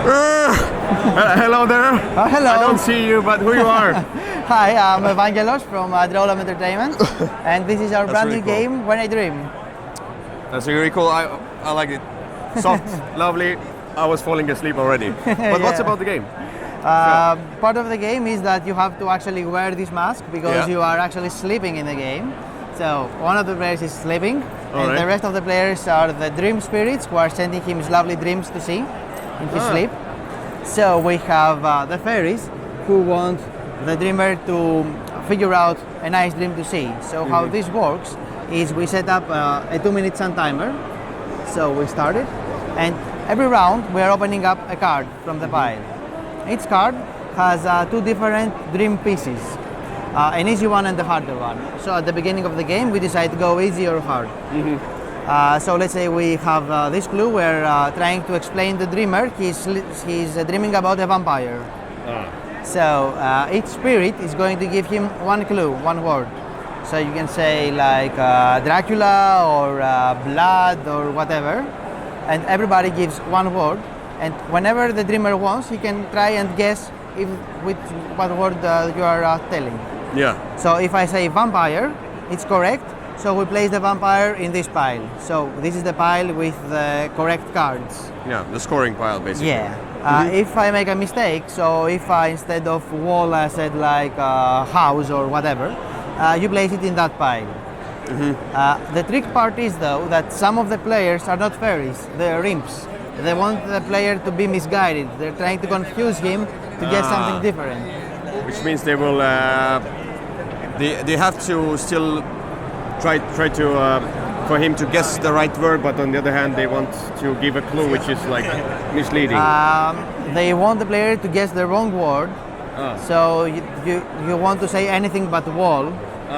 Hello there. Hello. I don't see you, but who you are? Hi, I'm Evangelos from Drawlab Entertainment, and this is our brand really new cool. game, When I Dream. That's really cool. I like it. Soft, lovely. I was falling asleep already. But what's Yeah. about the game? Part of the game is that you have to actually wear this mask because you are actually sleeping in the game. So one of the players is sleeping, and the rest of the players are the dream spirits who are sending him lovely dreams to see in his sleep. So we have the fairies who want the dreamer to figure out a nice dream to see. So how this works is we set up a 2-minute sun timer. So we started, and every round we are opening up a card from the pile. Each card has 2 different dream pieces, an easy one and a harder one. So at the beginning of the game we decide to go easy or hard. So let's say we have this clue. We're trying to explain the dreamer. He's dreaming about a vampire. So each spirit is going to give him one clue, one word. So you can say like Dracula or blood or whatever, and everybody gives one word. And whenever the dreamer wants, he can try and guess what word you are telling. Yeah. So if I say vampire, it's correct. So we place the vampire in this pile. So this is the pile with the correct cards. Yeah, the scoring pile basically. Yeah. If I make a mistake, so if I instead of wall I said like house or whatever, you place it in that pile. The trick part is though that some of the players are not fairies, they're imps. They want the player to be misguided. They're trying to confuse him to get something different. Which means they will. They have to still try to for him to guess the right word, but on the other hand, they want to give a clue which is like misleading. They want the player to guess the wrong word. So you want to say anything but wall.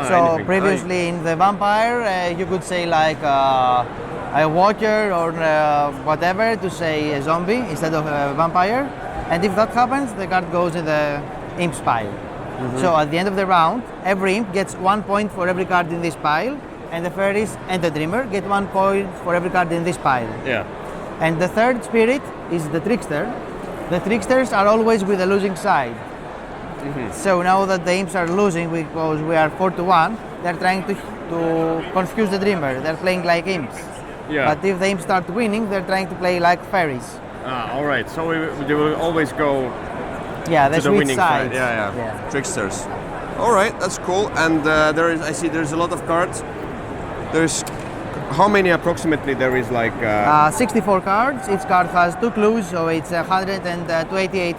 So anything. previously in the vampire, you could say like a walker or whatever to say a zombie instead of a vampire. And if that happens, the card goes in the imp's pile. So at the end of the round, every imp gets 1 point for every card in this pile, and the fairies and the dreamer get 1 point for every card in this pile. Yeah. And the third spirit is the trickster. The tricksters are always with the losing side. So now that the imps are losing because we are 4-1, they're trying to confuse the dreamer. They're playing like imps. Yeah. But if the imps start winning, they're trying to play like fairies. All right. So they will always go Yeah, to the switch winning sides. side. Yeah. Tricksters. All right, that's cool. And I see there's a lot of cards. There's how many approximately there is like? 64 cards. Each card has 2 clues, so it's 128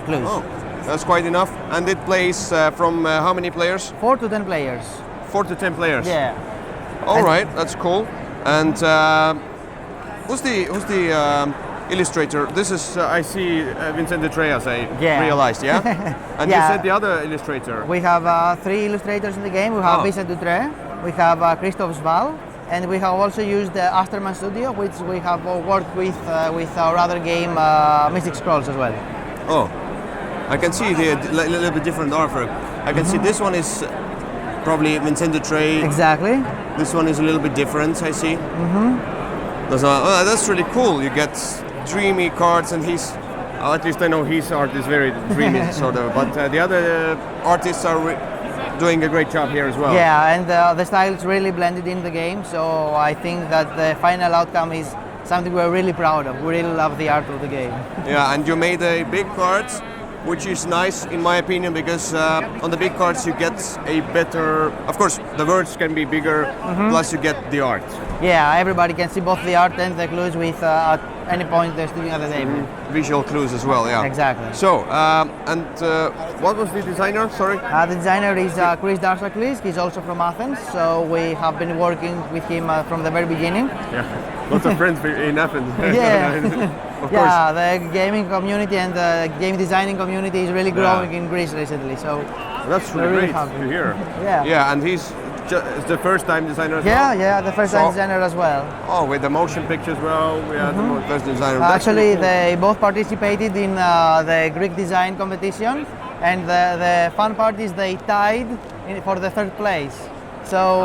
clues. Oh, that's quite enough. And it plays from how many players? 4 to 10 players. 4 to 10 players. Yeah. All right, that's cool. And who's the illustrator? This is I see Vincent de Treas. I realized, yeah. And you said the other illustrator. We have 3 illustrators in the game. We have Vincent Dutre, we have Christoph Sval, and we have also used the Asterman Studio, which we have worked with our other game, Mystic Scrolls as well. Oh, I can see the little bit different artwork. I can see this one is probably Vincent de Tre. Exactly. This one is a little bit different, I see. That's really cool. You get dreamy cards, and at least I know his art is very dreamy sort of, but the other artists are doing a great job here as well. Yeah, and the styles really blended in the game, so I think that the final outcome is something we're really proud of. We really love the art of the game. Yeah, and you made a big cards, which is nice in my opinion, because on the big cards you get a better, of course the words can be bigger, plus you get the art. Yeah, everybody can see both the art and the clues with at any point they're sitting at the table. Visual clues as well, yeah. Exactly. So, what was the designer, sorry? The designer is Chris Darsaklis. He's also from Athens, so we have been working with him from the very beginning. Yeah, lots of friends in Athens. Yeah. Of course. Yeah, the gaming community and the game designing community is really growing in Greece recently. So that's really great to hear. Yeah. Yeah, and he's the first time designer as well? Yeah, the first time designer as well. Oh, with the motion picture as well, we had the first designer. Actually, cool. They both participated in the Greek design competition, and the fun part is they tied for the 3rd place. So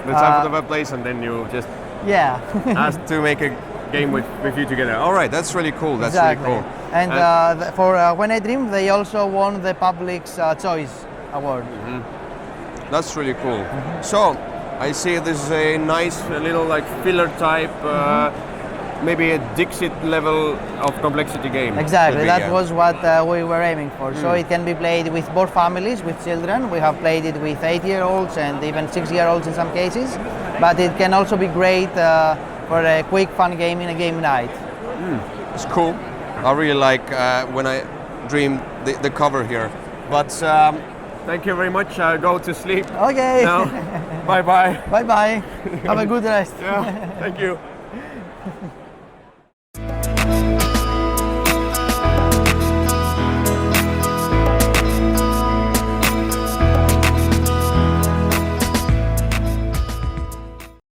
the top of the place, and then you just Yeah. asked to make a game with you together. All right, that's really cool. That's exactly. really cool. And for When I Dream, they also won the Public's Choice Award. That's really cool. So I see this is a nice little like filler type, maybe a Dixit level of complexity game. Exactly, that was what we were aiming for. So it can be played with both families, with children. We have played it with 8-year-olds and even 6-year-olds in some cases. But it can also be great for a quick fun game in a game night. It's cool. I really like When I Dream the cover here. But thank you very much. I'll go to sleep. Okay. Now. Bye bye. Bye bye. Have a good rest. Yeah. Thank you.